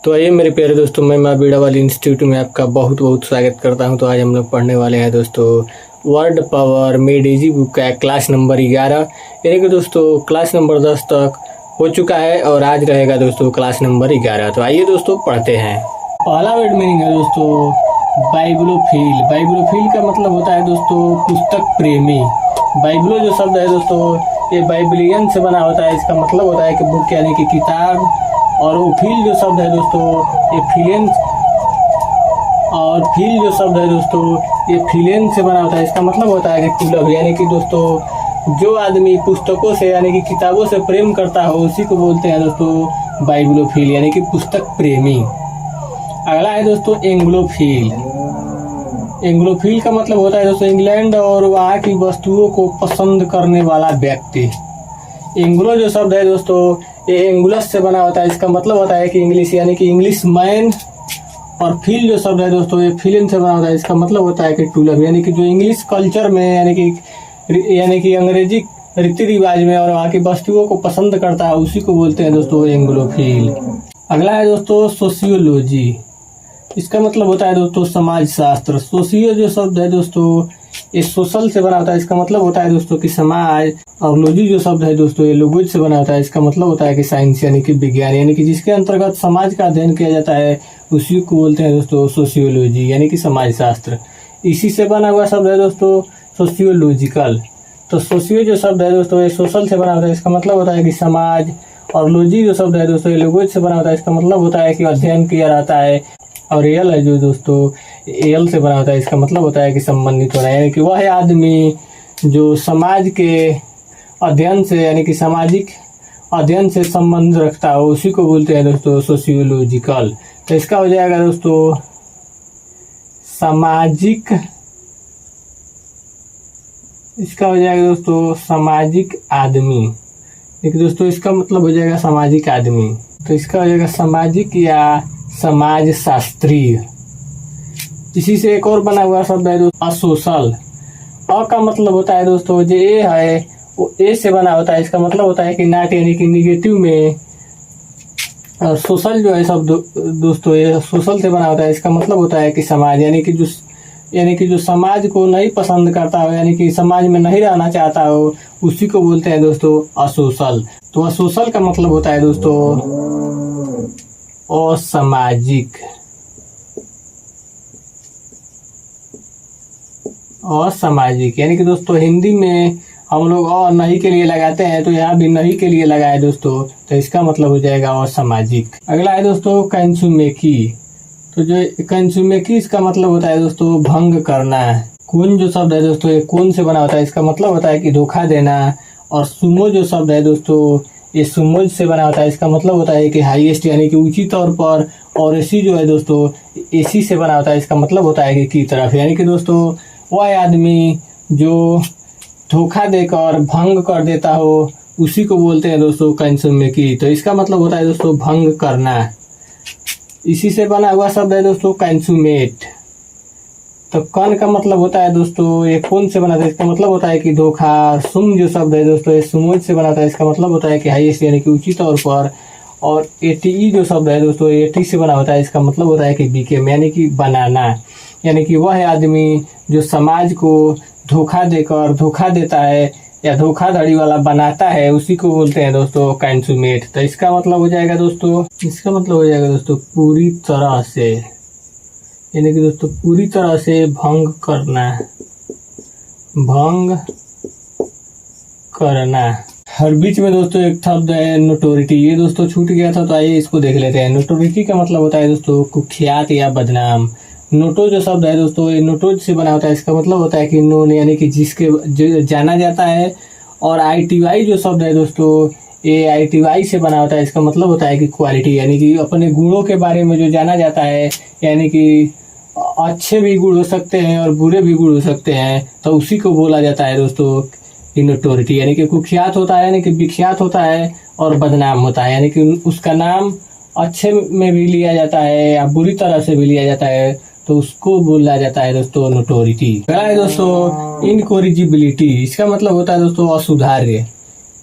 तो आइए मेरे प्यारे दोस्तों, मैं माँ बीड़ा वाली इंस्टीट्यूट में आपका बहुत बहुत स्वागत करता हूं। तो आज हम लोग पढ़ने वाले हैं दोस्तों वर्ड पावर मेडेजी बुक का क्लास नंबर 11, यानी कि दोस्तों क्लास नंबर 10 तक हो चुका है और आज रहेगा दोस्तों क्लास नंबर 11। तो आइए दोस्तों पढ़ते हैं। पहला वर्ड मीनिंग है दोस्तों बाइब्लोफिल। बाइब्लोफिल का मतलब होता है दोस्तों पुस्तक प्रेमी। बाइब्लो जो शब्द है दोस्तों ये बाइबलियन से बना होता है। इसका मतलब होता है कि बुक यानी कि किताब, और वो फील जो शब्द है दोस्तों ये फिलेन, और फील जो शब्द है दोस्तों ये फिलेन से बना होता है। इसका मतलब होता है कि लव, यानी कि दोस्तों जो आदमी पुस्तकों से यानी कि किताबों से प्रेम करता हो उसी को बोलते हैं दोस्तों बाइब्लोफिल, यानी कि पुस्तक प्रेमी। अगला है दोस्तों एंग्लोफिल। एंग्लोफिल का मतलब होता है दोस्तों इंग्लैंड और वहाँ की वस्तुओं को पसंद करने वाला व्यक्ति। एंग्लो जो शब्द है दोस्तों ये एंगुलस से बना होता है। इसका मतलब होता है कि इंग्लिश, यानी कि इंग्लिश मैन। और फील जो शब्द है दोस्तों ये फिलिन से बना होता है। इसका मतलब होता है कि टू लव, यानी कि जो इंग्लिश कल्चर में यानी कि अंग्रेजी रीति रिवाज में और वहाँ की वस्तुओं को पसंद करता है उसी को बोलते हैं दोस्तों एंग्लोफिल। अगला है दोस्तों सोशियोलॉजी। इसका मतलब होता है दोस्तों समाज शास्त्र। सोशियो जो शब्द है दोस्तों ये सोशल से बना होता है। इसका मतलब होता है दोस्तों कि समाज। और लॉजी जो शब्द है दोस्तों ये लैंग्वेज से बना होता है। इसका मतलब होता है कि साइंस, यानी कि विज्ञान, यानी कि जिसके अंतर्गत समाज का अध्ययन किया जाता है उसी को बोलते हैं दोस्तों सोशियोलॉजी, यानी कि समाज शास्त्र। इसी से बना हुआ शब्द है दोस्तों सोशियोलॉजिकल। तो सोशियो जो शब्द है दोस्तों ये सोशल से बना होता है। इसका मतलब होता है कि समाज। और लॉजी जो शब्द है दोस्तों ये लैंग्वेज से बना होता है। इसका मतलब होता है कि अध्ययन किया जाता है। और एल है जो दोस्तों एल से बना होता है। इसका मतलब होता है कि संबंधित होना, यानी कि वह आदमी जो समाज के अध्ययन से, यानी कि सामाजिक अध्ययन से संबंध रखता हो उसी को बोलते हैं दोस्तों सोशियोलॉजिकल। तो इसका हो जाएगा दोस्तों सामाजिक, इसका हो जाएगा दोस्तों सामाजिक आदमी। देखिए दोस्तों इसका मतलब हो जाएगा सामाजिक आदमी। तो इसका हो जाएगा सामाजिक या समाज शास्त्रीय। इसी से एक और बना हुआ शब्द है दोस्तों असोशल। अ का मतलब होता है दोस्तों जो ए है वो ए से बना होता है। इसका मतलब होता है कि नॉट, यानी कि निगेटिव में। और सोशल जो है शब्द दोस्तों ये सोशल से बना होता है। इसका मतलब होता है कि समाज, यानी कि जो समाज को नहीं पसंद करता हो, यानी कि समाज में नहीं रहना चाहता हो उसी को बोलते हैं दोस्तों असोशल। तो असोशल का मतलब होता है दोस्तों असामाजिक। असामाजिक, यानी कि दोस्तों हिंदी में हम लोग और नहीं के लिए लगाते हैं तो यहाँ भी नहीं के लिए लगाए दोस्तों, तो इसका मतलब हो जाएगा असामाजिक। अगला है दोस्तों कंसुमेकी। तो जो कंसुमेकी इसका मतलब होता है दोस्तों भंग करना। कौन जो शब्द है दोस्तों ये कौन से बना होता है। इसका मतलब होता है कि धोखा देना। और सुमो जो शब्द है दोस्तों ये सुमोज से बना होता है। इसका मतलब होता है कि हाईएस्ट, यानी कि ऊंची तौर पर। और एसी जो है दोस्तों एसी से बना होता है। इसका मतलब होता है कि की तरफ, यानी कि दोस्तों वह आदमी जो धोखा देकर भंग कर देता हो उसी को बोलते हैं दोस्तों कंसुमेकी। तो इसका मतलब होता है दोस्तों भंग करना। इसी से बना हुआ शब्द है दोस्तों कंसुमेट। तो कन का मतलब होता है दोस्तों ये कौन से बना था। इसका मतलब होता है कि धोखा। सुम जो शब्द है दोस्तों ये सुमोज से बना था। इसका मतलब होता है कि हाईएस्ट, यानी कि ऊंची तौर पर। और एटी जो शब्द है दोस्तों एटी से बना होता है। इसका मतलब होता है कि बीकेम, यानी कि बनाना, यानी कि वह आदमी जो समाज को धोखा देकर धोखा देता है या धोखाधड़ी वाला बनाता है उसी को बोलते हैं दोस्तों कंसुमेट। तो इसका मतलब हो जाएगा दोस्तों पूरी तरह से, यानी कि दोस्तों पूरी तरह से भंग करना। भंग करना। हर बीच में दोस्तों एक शब्द है नोटोरिटी। ये दोस्तों छूट गया था तो आइए इसको देख लेते हैं। नोटोरिटी का मतलब होता है दोस्तों कुख्यात या बदनाम। नोटो जो शब्द है दोस्तों ये नोटोज से बना होता है। इसका मतलब होता है कि नोन, यानी कि जिसके जो जाना जाता है। और ITY जो शब्द है दोस्तों ये ITY से बना होता है। इसका मतलब होता है कि क्वालिटी, यानी कि अपने गुणों के बारे में जो जाना जाता है, यानी कि अच्छे भी गुण हो सकते हैं और बुरे भी गुण हो सकते हैं, तो उसी को बोला जाता है दोस्तों नोटोरिटी। यानी कि कुख्यात होता है, यानी कि विख्यात होता है, और बदनाम होता है, यानी कि उसका नाम अच्छे में भी लिया जाता है या बुरी तरह से भी लिया जाता है, तो उसको बोला जाता है दोस्तों नोटोरिटी। अगला है दोस्तों इनकोरिजिबिलिटी। इसका मतलब होता है दोस्तों असुधार्य।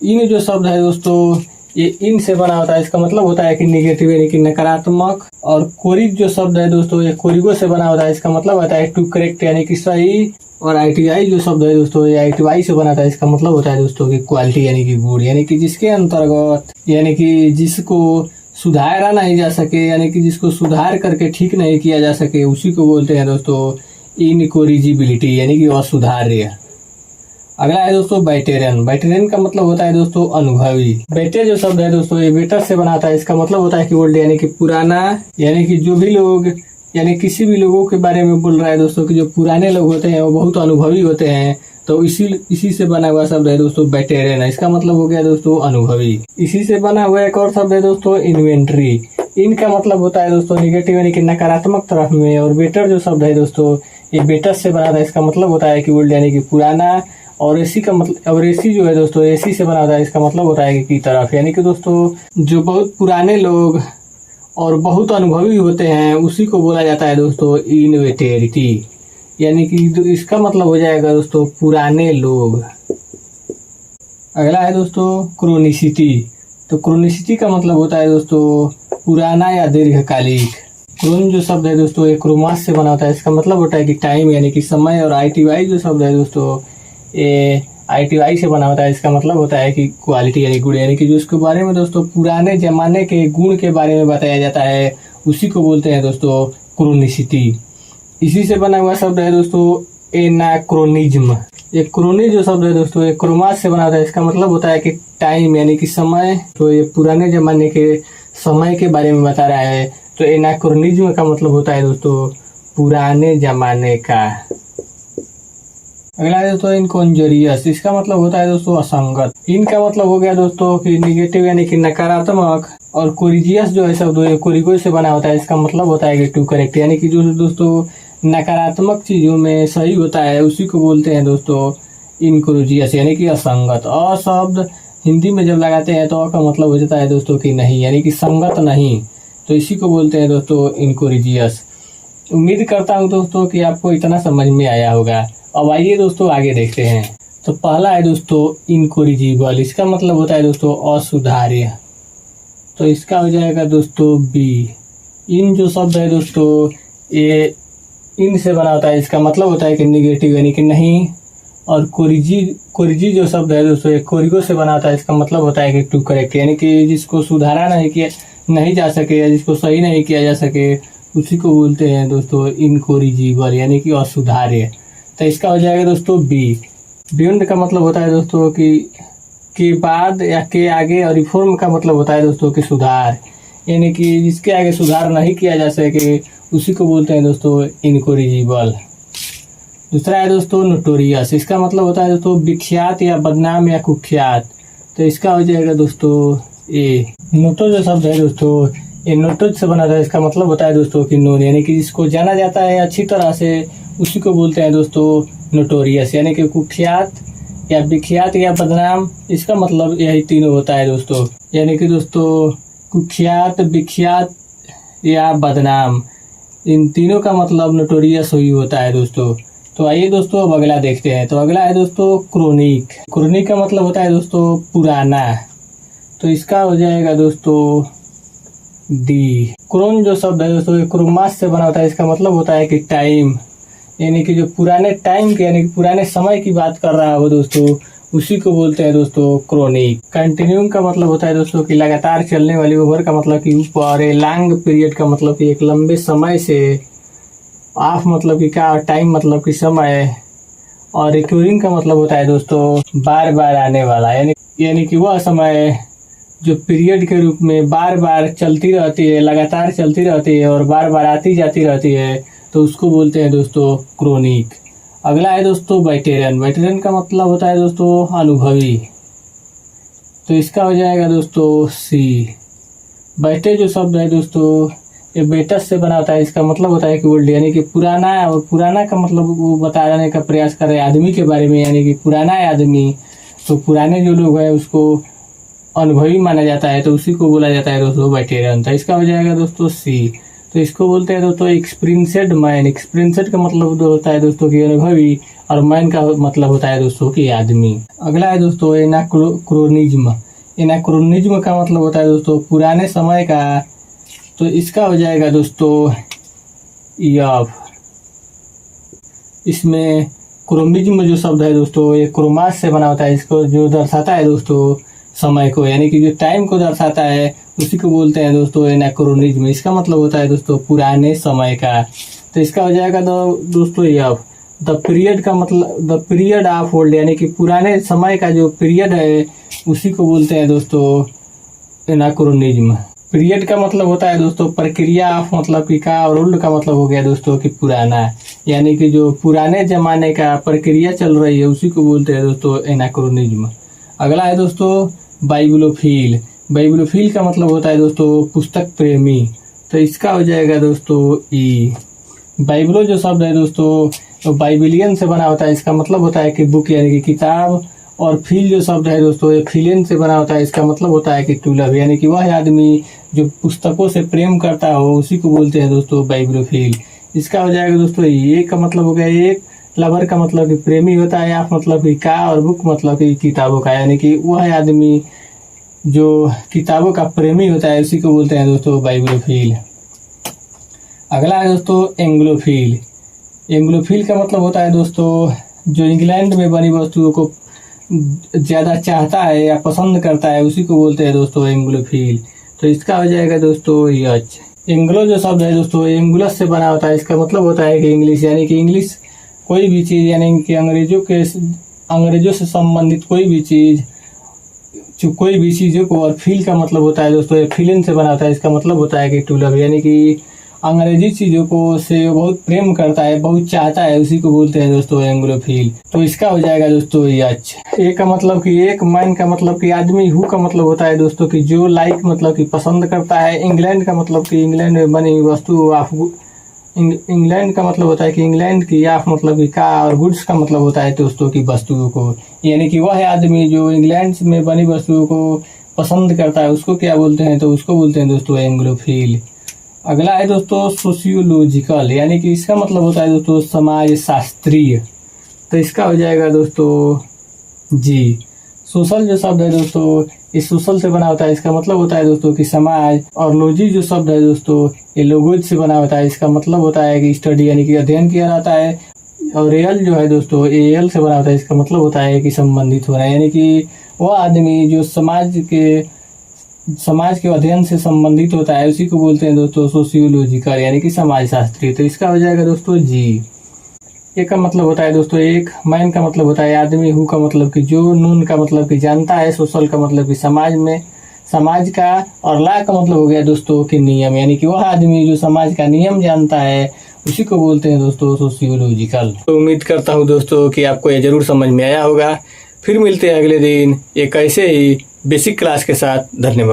इन जो शब्द है दोस्तों ये इन से बना होता है, इसका मतलब होता है कि निगेटिव यानी कि नकारात्मक। और कोरिक जो शब्द है दोस्तों ये कोरिगो से बना होता है, इसका मतलब होता है टू करेक्ट यानी कि सही। और ITI जो शब्द है दोस्तों ये ITY से बना था, इसका मतलब होता है दोस्तों कि क्वालिटी यानी कि गुड, यानी कि जिसके अंतर्गत यानी कि जिसको सुधारा नहीं जा सके यानी कि जिसको सुधार करके ठीक नहीं किया जा सके उसी को बोलते हैं दोस्तों इनकोरिजिबिलिटी यानी कि असुधार्य। अगला है दोस्तों बैटेरियन। बैटेरियन का मतलब होता है दोस्तों अनुभवी। बेटे जो शब्द है दोस्तों ये बेटर से बना था, इसका मतलब होता है कि ओल्ड यानी कि पुराना, यानी कि जो भी लोग यानी किसी भी लोगों के बारे में बोल रहा है दोस्तों कि जो पुराने लोग होते हैं वो बहुत अनुभवी होते हैं, तो इसी से बना हुआ शब्द है दोस्तों बैटेरियन। इसका मतलब हो गया दोस्तों अनुभवी। इसी से बना हुआ एक और शब्द है दोस्तों इन्वेंट्री। इनका मतलब होता है दोस्तों निगेटिव यानी कि नकारात्मक तरफ में। और बेटर जो शब्द है दोस्तों ये बेटर से बना था, इसका मतलब होता है कि ओल्ड यानी कि पुराना। और एसी का मतलब और एसी जो है दोस्तों एसी से बना था, इसका मतलब होता है कि तरफ, यानी कि दोस्तों जो बहुत पुराने लोग और बहुत अनुभवी होते हैं उसी को बोला जाता है दोस्तों इनवेटेरिटी, यानी कि इसका मतलब हो जाएगा दोस्तों पुराने लोग। अगला है दोस्तों क्रोनिसिटी। तो क्रोनिसिटी का मतलब होता है दोस्तों पुराना या दीर्घकालिक। क्रोन जो शब्द है दोस्तों ये क्रोमास से बना होता है, इसका मतलब होता है कि टाइम यानी कि समय। और ITY जो शब्द है दोस्तों ये ITY से बना होता है, इसका मतलब होता है कि क्वालिटी यानी गुण, यानी कि जो इसके बारे में दोस्तों पुराने जमाने के गुण के बारे में बताया जाता है उसी को बोलते हैं दोस्तों क्रोनिसिटी। इसी से बना हुआ शब्द है दोस्तों एनाक्रोनिज्म। ये क्रोनी जो शब्द है दोस्तों ये क्रोमास से बना होता है, इसका मतलब होता है कि टाइम यानी कि समय। तो ये पुराने जमाने के समय के बारे में बता रहा है, तो एनाक्रोनिज्म का मतलब होता है दोस्तों पुराने जमाने का। अगला है दोस्तों इनकॉन्जरियस। इसका मतलब होता है दोस्तों असंगत। इनका मतलब हो गया दोस्तों कि निगेटिव यानी कि नकारात्मक। और कोरिजियस जो है शब्द कोरिगो से बना होता है, इसका मतलब होता है कि टू करेक्ट, यानी कि जो दोस्तों नकारात्मक चीजों में सही होता है उसी को बोलते हैं दोस्तों इनकोरिजियस यानी कि असंगत। अ शब्द हिंदी में जब लगाते हैं तो का मतलब हो जाता है दोस्तों कि नहीं, यानी कि संगत नहीं, तो इसी को बोलते हैं दोस्तों इनकोरिजियस। उम्मीद करता हूँ दोस्तों कि आपको इतना समझ में आया होगा। अब आइए दोस्तों आगे देखते हैं। तो पहला है दोस्तों इनकोरिजिबल। इसका मतलब होता है दोस्तों असुधार्य, तो इसका हो जाएगा दोस्तों बी। इन जो शब्द है दोस्तों ये इन से बना होता है, इसका मतलब होता है कि निगेटिव यानी कि नहीं। और कोरिजी जो शब्द है दोस्तों ये कोरिगो से बना होता है, इसका मतलब होता है कि टू करेक्ट, यानी कि जिसको सुधारा नहीं जा सके या जिसको सही नहीं किया जा सके उसी को बोलते हैं दोस्तों इनकोरिजिबल यानी कि असुधार्य। तो इसका हो जाएगा दोस्तों बी। बियॉन्ड का मतलब होता है दोस्तों कि के बाद या के आगे। और रिफॉर्म का मतलब होता है दोस्तों कि सुधार, यानी कि जिसके आगे सुधार नहीं किया जा सके उसी को बोलते हैं दोस्तों इनकोरिजिबल। दूसरा है दोस्तों नोटोरियस। इसका मतलब होता है दोस्तों विख्यात या बदनाम या कुख्यात, तो इसका हो जाएगा दोस्तों ए। नोटो जो शब्द है दोस्तों ये नोटोज से बना था, इसका मतलब होता है दोस्तों कि नोन, यानी कि जिसको जाना जाता है अच्छी तरह से उसी को बोलते हैं दोस्तों नोटोरियस, यानी कि कुख्यात या विख्यात या बदनाम। इसका मतलब यही तीनों होता है दोस्तों, यानी कि दोस्तों कुख्यात, विख्यात या बदनाम, इन तीनों का मतलब नोटोरियस ही होता है दोस्तों। तो आइए दोस्तों अब अगला देखते हैं। तो अगला है दोस्तों क्रोनिक। क्रोनिक का मतलब होता है दोस्तों पुराना, तो इसका हो जाएगा दोस्तों डी। क्रोन जो शब्द है दोस्तों ये क्रोमास से बना होता है, इसका मतलब होता है कि टाइम, यानी कि जो पुराने टाइम के यानी कि पुराने समय की बात कर रहा हो दोस्तों उसी को बोलते हैं दोस्तों क्रोनिक। कंटिन्यूइंग का मतलब होता है दोस्तों कि लगातार चलने वाली। ओवर का मतलब कि ऊपर। लॉन्ग पीरियड का मतलब कि एक लंबे समय से। ऑफ मतलब कि क्या, टाइम मतलब कि समय। और रिक्यूरिंग का मतलब होता है दोस्तों बार बार आने वाला, यानी कि वह समय जो पीरियड के रूप में बार बार चलती रहती है, लगातार चलती रहती है और बार बार आती जाती रहती है, तो उसको बोलते हैं दोस्तों क्रोनिक। अगला है दोस्तों बैटेरियन। बैटेरियन का मतलब होता है दोस्तों अनुभवी, तो इसका हो जाएगा दोस्तों सी। बैटे जो शब्द है दोस्तों ये बेटस से बना होता है, इसका मतलब होता है कि ओल्ड, यानी कि पुराना। और पुराना का मतलब वो बताने का प्रयास कर रहे हैं आदमी के बारे में, यानी कि पुराना आदमी। तो पुराने जो लोग हैं उसको अनुभवी माना जाता है, तो उसी को बोला जाता है दोस्तों बैटेरियन। तो इसका हो जाएगा दोस्तों सी। तो इसको बोलते हैं दोस्तों एक्सपीरियंस्ड मैन। एक्सपीरियंस्ड का मतलब होता है दोस्तों कि अनुभवी, और मैन का मतलब होता है दोस्तों कि आदमी। अगला है दोस्तों एनाक्रोनिज्म। एनाक्रोनिज्म का मतलब होता है दोस्तों पुराने समय का, तो इसका हो जाएगा दोस्तों यफ। इसमें क्रोमिज्म जो शब्द है दोस्तों ये क्रोमास से बना होता है, इसको जो दर्शाता है दोस्तों समय को, यानी कि जो टाइम को दर्शाता है उसी को बोलते हैं दोस्तों एनाक्रोनिज्म। इसका मतलब होता है दोस्तों पुराने समय का, तो इसका हो जाएगा दोस्तों यफ। द पीरियड का मतलब द पीरियड ऑफ ओल्ड, यानी कि पुराने समय का जो पीरियड है उसी को बोलते हैं दोस्तों एनाक्रोनिज्म। पीरियड का मतलब होता है दोस्तों प्रक्रिया, ऑफ मतलब कि का, और ओल्ड का मतलब हो गया दोस्तों कि पुराना, यानी कि जो पुराने जमाने का प्रक्रिया चल रही है उसी को बोलते हैं दोस्तों एनाक्रोनिज्म। अगला है दोस्तों बाइब्लोफिल। बाइब्लोफिल का मतलब होता है दोस्तों पुस्तक प्रेमी, तो इसका हो जाएगा दोस्तों ई। बाइबलो जो शब्द है दोस्तों तो बाइबिलियन से बना होता है, इसका मतलब होता है कि बुक यानी कि किताब, और फील जो शब्द है दोस्तों ये फिलियन से बना होता है, इसका मतलब होता है कि टू लव, यानी कि वह आदमी जो पुस्तकों से प्रेम करता हो उसी को बोलते हैं दोस्तों बाइब्लोफिल। इसका हो जाएगा दोस्तों ये का मतलब हो गया एक, लवर का मतलब कि प्रेमी होता है, आप मतलब कि का, और बुक मतलब कि किताबों का, यानी कि वह आदमी जो किताबों का प्रेमी होता है उसी को बोलते हैं दोस्तों बाइब्लोफिल। अगला है दोस्तों एंग्लोफिल। एंग्लोफिल का मतलब होता है दोस्तों जो इंग्लैंड में बनी वस्तुओं को ज़्यादा चाहता है या पसंद करता है उसी को बोलते हैं दोस्तों एंग्लोफिल, तो इसका हो जाएगा दोस्तों यच। एंग्लो जो शब्द है दोस्तों एंगुलस से बना होता है, इसका मतलब होता है कि इंग्लिश, यानी कि इंग्लिश कोई भी चीज़, यानी कि अंग्रेजों से संबंधित कोई भी चीज़ों को, और फील का मतलब होता है दोस्तों फीलिंग से बना होता है, इसका मतलब होता है कि टू लव, यानी कि अंग्रेजी चीज़ों को से बहुत प्रेम करता है, बहुत चाहता है, उसी को बोलते हैं दोस्तों एंग्लोफिल, तो इसका हो जाएगा दोस्तों यच। ए का मतलब कि एक, मैन का मतलब कि आदमी, हु का मतलब होता है दोस्तों कि जो, लाइक मतलब कि पसंद करता है, इंग्लैंड का मतलब कि इंग्लैंड में बनी हुई वस्तु, इंग्लैंड का मतलब होता है कि इंग्लैंड की, ऑफ मतलब कि का, और गुड्स का मतलब होता है दोस्तों की वस्तुओं को, यानी कि वह आदमी जो इंग्लैंड में बनी वस्तुओं को पसंद करता है उसको क्या बोलते हैं, तो उसको बोलते हैं दोस्तों एंग्लोफिल। अगला है दोस्तों सोशियोलॉजिकल, यानी कि इसका मतलब होता है दोस्तों समाज शास्त्रीय, तो इसका हो जाएगा दोस्तों जी। सोशल जो शब्द है दोस्तों इस सोशल से बना होता है, इसका मतलब होता है दोस्तों कि समाज, और लॉजी जो शब्द है दोस्तों ये लोगोज से बना होता है, इसका मतलब होता है कि स्टडी यानी कि अध्ययन किया जाता है, और रियल जो है दोस्तों एल से बना होता है, इसका मतलब होता है कि संबंधित होना, यानी कि वह आदमी जो समाज के अध्ययन से संबंधित होता है उसी को बोलते हैं दोस्तों सोशियोलॉजिकल, यानी कि समाज शास्त्री, तो इसका हो जाएगा दोस्तों जी। एक का मतलब होता है दोस्तों एक, मैन का मतलब होता है आदमी, हु का मतलब कि जो, नून का मतलब कि जानता है, सोशल का मतलब कि समाज का, और ला का मतलब हो गया दोस्तों कि नियम, यानी कि वह आदमी जो समाज का नियम जानता है उसी को बोलते हैं दोस्तों सोशियोलॉजिकल। तो उम्मीद करता हूँ दोस्तों कि आपको ये जरूर समझ में आया होगा। फिर मिलते हैं अगले दिन एक ऐसे ही बेसिक क्लास के साथ। धन्यवाद।